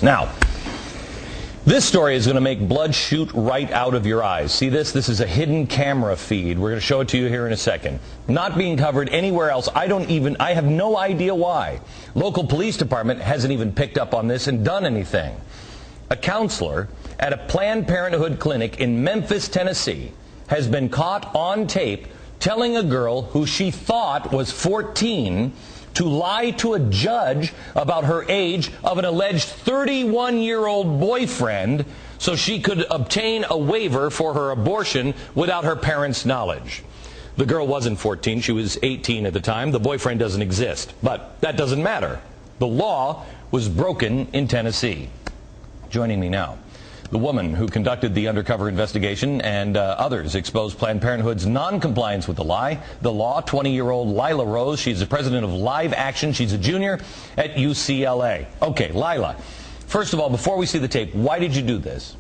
Now, this story is going to make blood shoot right out of your eyes. See this? This is a hidden camera feed. We're going to show it to you here in a second. Not being covered anywhere else. I have no idea why. Local police department hasn't even picked up on this and done anything. A counselor at a Planned Parenthood clinic in Memphis, Tennessee, has been caught on tape telling a girl who she thought was 14 to lie to a judge about her age of an alleged 31-year-old boyfriend so she could obtain a waiver for her abortion without her parents' knowledge. The girl wasn't 14, she was 18 at the time. The boyfriend doesn't exist, but that doesn't matter. The law was broken in Tennessee. Joining me now, the woman who conducted the undercover investigation and others exposed Planned Parenthood's non-compliance with the law, 20-year-old Lila Rose. She's the president of Live Action. She's a junior at UCLA. Okay, Lila, first of all, before we see the tape, why did you do this?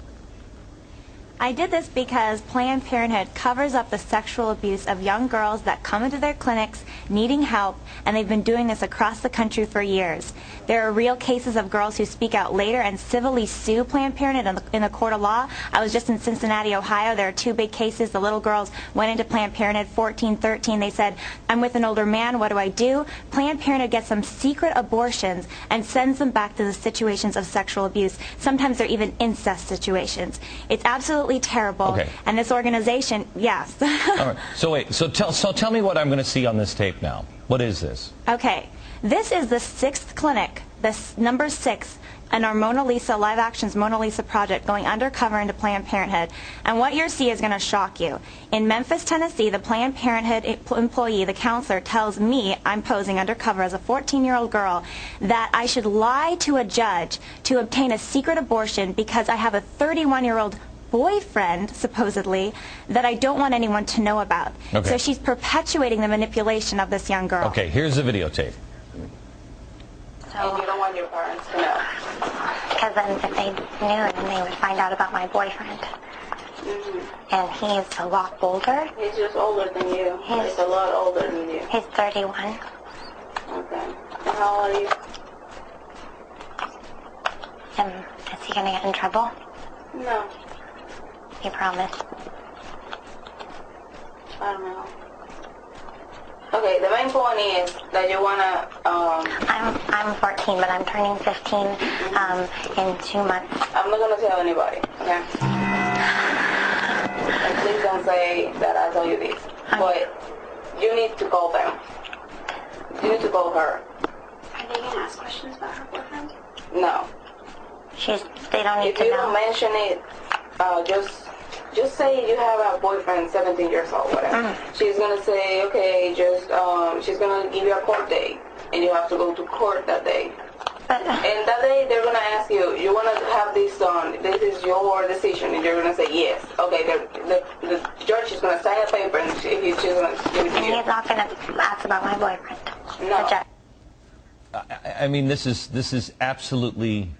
I did this because Planned Parenthood covers up the sexual abuse of young girls that come into their clinics needing help, and they've been doing this across the country for years. There are real cases of girls who speak out later and civilly sue Planned Parenthood in the court of law. I was just in Cincinnati, Ohio. There are two big cases. The little girls went into Planned Parenthood, 14, 13. They said, "I'm with an older man. What do I do?" Planned Parenthood gets them secret abortions and sends them back to the situations of sexual abuse. Sometimes they're even incest situations. It's absolutely terrible. Okay. And this organization, yes. All right. So wait. So tell me what I'm going to see on this tape now. What is this? Okay. This is the 6th clinic, this number 6, in our Mona Lisa, Live Action's Mona Lisa project, going undercover into Planned Parenthood. And what you'll see is going to shock you. In Memphis, Tennessee, the Planned Parenthood employee, the counselor, tells me, I'm posing undercover as a 14-year-old girl, that I should lie to a judge to obtain a secret abortion because I have a 31-year-old boyfriend, supposedly, that I don't want anyone to know about. Okay. So she's perpetuating the manipulation of this young girl. Okay, here's the videotape. And you don't want your parents to know? Because then if they knew, then they would find out about my boyfriend. And he's a lot older. He's just older than you. He's a lot older than you. He's 31. Okay. And how old are you? And is he going to get in trouble? No. You promise? I don't know. Okay, the main point is that you want to... I'm 14, but I'm turning 15 in 2 months. I'm not going to tell anybody, okay? And please don't say that I told you this. But you need to call them. You need to call her. Are they going to ask questions about her boyfriend? No. They don't need to know. If you don't mention it, just say you have a boyfriend, 17 years old, whatever. She's gonna say, okay, she's gonna give you a court date, and you have to go to court that day. And that day, they're gonna ask you, you wanna have this done? This is your decision, and you're gonna say yes. Okay, the judge is gonna sign a paper, and she's gonna give it to you. He's not gonna ask about my boyfriend. No. The judge. I mean, this is absolutely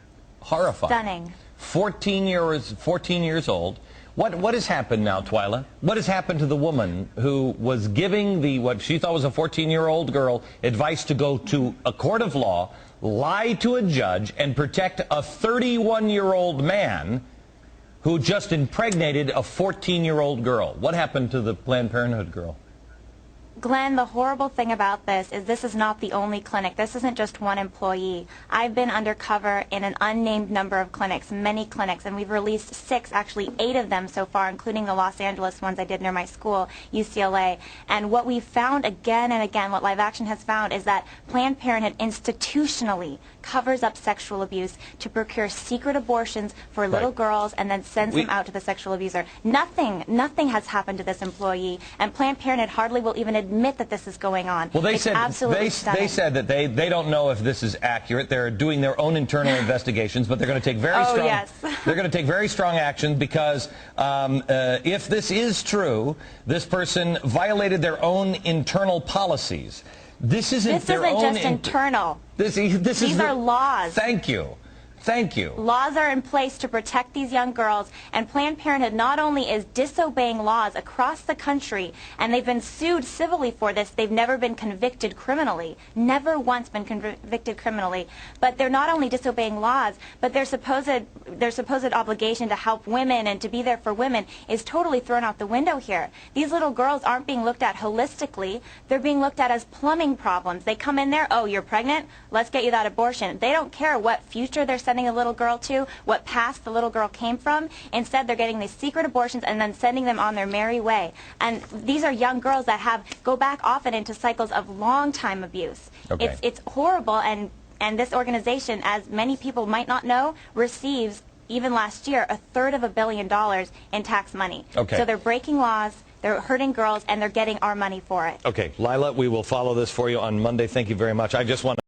horrifying. Stunning. 14 years old. What has happened now, Twyla? What has happened to the woman who was giving what she thought was a 14-year-old girl advice to go to a court of law, lie to a judge, and protect a 31-year-old man who just impregnated a 14-year-old girl? What happened to the Planned Parenthood girl? Glenn, the horrible thing about this is not the only clinic. This isn't just one employee. I've been undercover in an unnamed number of clinics, many clinics, and we've released 6, actually 8 of them so far, including the Los Angeles ones I did near my school, UCLA. And what we've found again and again, what Live Action has found, is that Planned Parenthood institutionally covers up sexual abuse to procure secret abortions for little girls and then sends them out to the sexual abuser. Nothing has happened to this employee, and Planned Parenthood hardly will even admit that this is going on. Well, they said that they don't know if this is accurate. They're doing their own internal investigations, but they're going to take very strong action because if this is true, this person violated their own internal policies. This isn't just internal. These are laws. Thank you. Thank you. Laws are in place to protect these young girls, and Planned Parenthood not only is disobeying laws across the country, and they've been sued civilly for this, they've never been convicted criminally, never once been convicted criminally, but they're not only disobeying laws, but their supposed obligation to help women and to be there for women is totally thrown out the window here. These little girls aren't being looked at holistically, they're being looked at as plumbing problems. They come in there, oh, you're pregnant? Let's get you that abortion. They don't care what future they're sending a little girl to, what past the little girl came from. Instead, they're getting these secret abortions and then sending them on their merry way. And these are young girls that go back often into cycles of long time abuse. Okay. It's horrible, and this organization, as many people might not know, receives, even last year, $333 billion in tax money. Okay. So they're breaking laws, they're hurting girls, and they're getting our money for it. Okay, Lila, we will follow this for you on Monday. Thank you very much. I just want